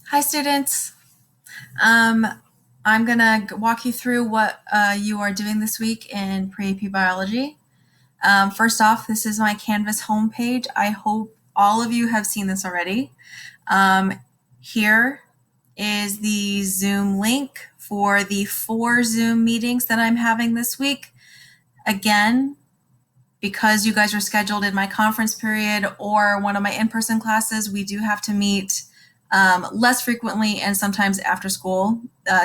Hi, students. Um, I'm going to walk you through what you are doing this week in pre-AP biology. First off, this is my Canvas homepage. I hope all of you have seen this already. Um, Here is the Zoom link for the 4 Zoom meetings that I'm having this week. Again, because you guys are scheduled in my conference period or one of my in-person classes, we do have to meet less frequently and sometimes after school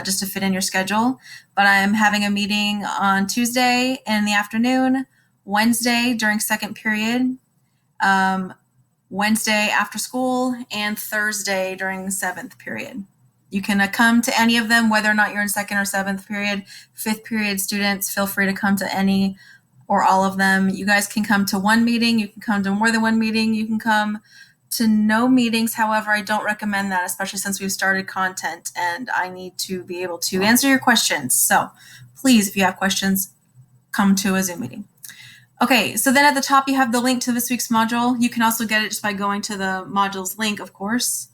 just to fit in your schedule. But I'm having a meeting on Tuesday in the afternoon, Wednesday during second period, um, Wednesday after school, and Thursday during the seventh period. You can come to any of them, whether or not you're in second or seventh period. Fifth period students, feel free to come to any or all of them. You guys can come to one meeting. You can come to more than one meeting. You can come to no meetings. However, I don't recommend that, especially since we've started content and I need to be able to answer your questions. So please, if you have questions, come to a Zoom meeting. Okay, so then at the top you have the link to this week's module. You can also get it just by going to the module's link, of course.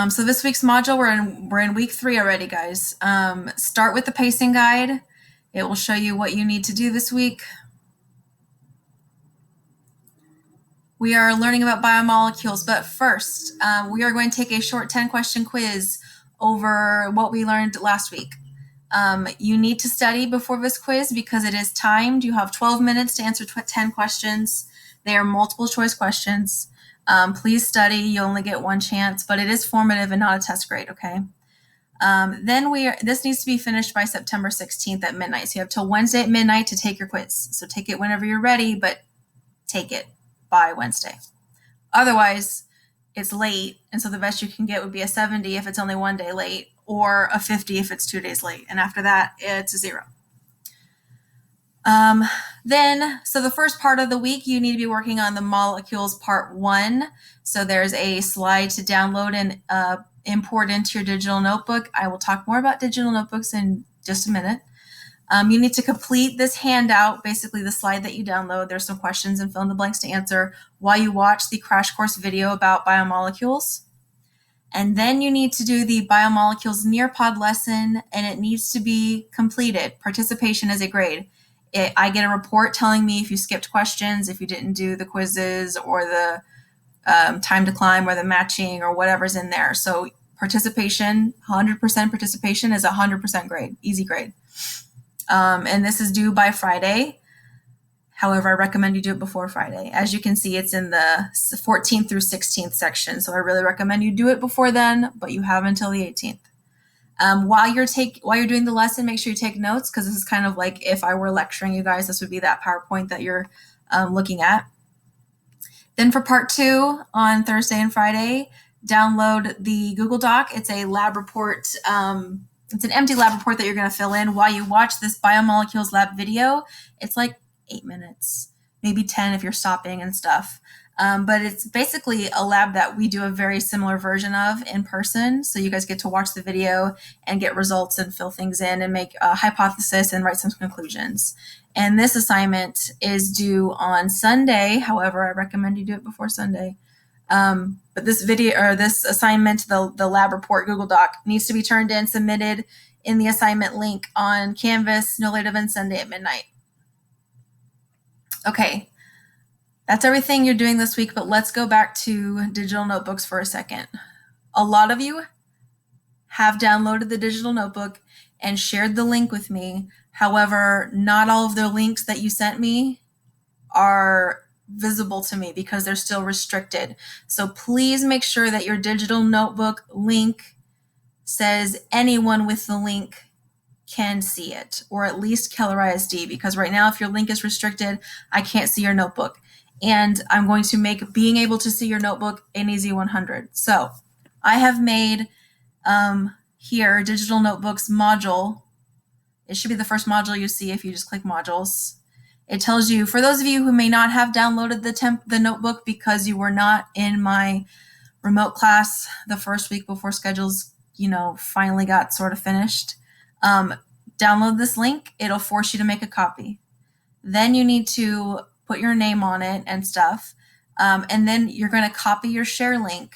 So this week's module, we're in week 3 already, guys. Start with the pacing guide. It will show you what you need to do this week. We are learning about biomolecules, but first, we are going to take a short 10-question quiz over what we learned last week. You need to study before this quiz because it is timed. You have 12 minutes to answer 10 questions. They are multiple choice questions. Please study. You only get one chance, but it is formative and not a test grade, okay? This needs to be finished by September 16th at midnight. So you have till Wednesday at midnight to take your quiz. So take it whenever you're ready, but take it by Wednesday. Otherwise, it's late, and so the best you can get would be a 70 if it's only one day late, or a 50 if it's 2 days late. And after that, it's a 0. So the first part of the week, you need to be working on the molecules part 1. So there's a slide to download and import into your digital notebook. I will talk more about digital notebooks in just a minute. You need to complete this handout, basically the slide that you download. There's some questions and fill in the blanks to answer while you watch the crash course video about biomolecules. And then you need to do the biomolecules Nearpod lesson, and it needs to be completed. Participation is a grade. I get a report telling me if you skipped questions, if you didn't do the quizzes or the time to climb or the matching or whatever's in there. So participation, 100% participation is 100% grade, easy grade. And this is due by Friday. However, I recommend you do it before Friday. As you can see, it's in the 14th through 16th section. So I really recommend you do it before then, but you have until the 18th. While you're doing the lesson, make sure you take notes, because this is kind of like if I were lecturing you guys, this would be that PowerPoint that you're looking at. Then for part 2 on Thursday and Friday, download the Google Doc. It's a lab report. It's an empty lab report that you're going to fill in while you watch this biomolecules lab video. It's like 8 minutes, maybe 10 if you're stopping and stuff. But it's basically a lab that we do a very similar version of in person. So you guys get to watch the video and get results and fill things in and make a hypothesis and write some conclusions. And this assignment is due on Sunday. However, I recommend you do it before Sunday. But this video or this assignment, the lab report Google Doc, needs to be turned in, submitted in the assignment link on Canvas no later than Sunday at midnight. Okay, that's everything you're doing this week, but let's go back to digital notebooks for a second. A lot of you have downloaded the digital notebook and shared the link with me. However, not all of the links that you sent me are visible to me because they're still restricted. So please make sure that your digital notebook link says anyone with the link can see it, or at least Keller ISD, because right now if your link is restricted, I can't see your notebook. And I'm going to make being able to see your notebook an easy 100. So I have made here digital notebooks module. It should be the first module you see if you just click modules. It tells you, for those of you who may not have downloaded the notebook because you were not in my remote class the first week before schedules, finally got sort of finished, download this link. It'll force you to make a copy. Then you need to put your name on it and stuff. And then you're going to copy your share link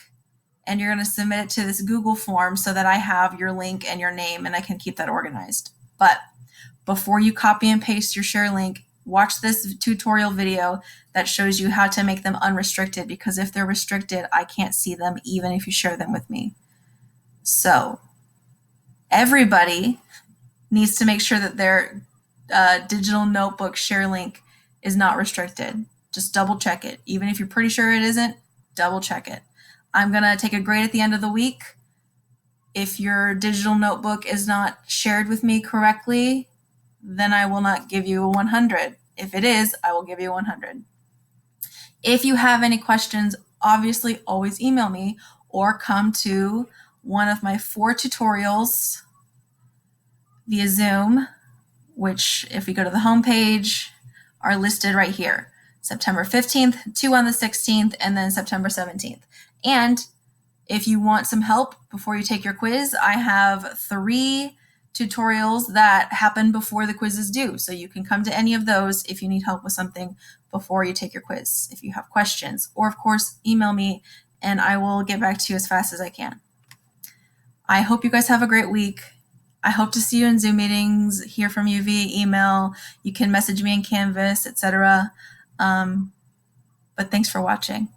and you're going to submit it to this Google form so that I have your link and your name and I can keep that organized. But before you copy and paste your share link, watch this tutorial video that shows you how to make them unrestricted, because if they're restricted, I can't see them even if you share them with me. So everybody needs to make sure that their digital notebook share link is not restricted. Just double check it. Even if you're pretty sure it isn't, double check it. I'm going to take a grade at the end of the week. If your digital notebook is not shared with me correctly, then I will not give you a 100. If it is, I will give you a 100. If you have any questions, obviously always email me or come to one of my 4 tutorials via Zoom, which if we go to the homepage are listed right here. September 15th, 2 on the 16th, and then September 17th. And if you want some help before you take your quiz, I have 3 tutorials that happen before the quiz is due. So you can come to any of those if you need help with something before you take your quiz, if you have questions. Or of course, email me and I will get back to you as fast as I can. I hope you guys have a great week. I hope to see you in Zoom meetings, hear from you via email. You can message me in Canvas, etc. But thanks for watching.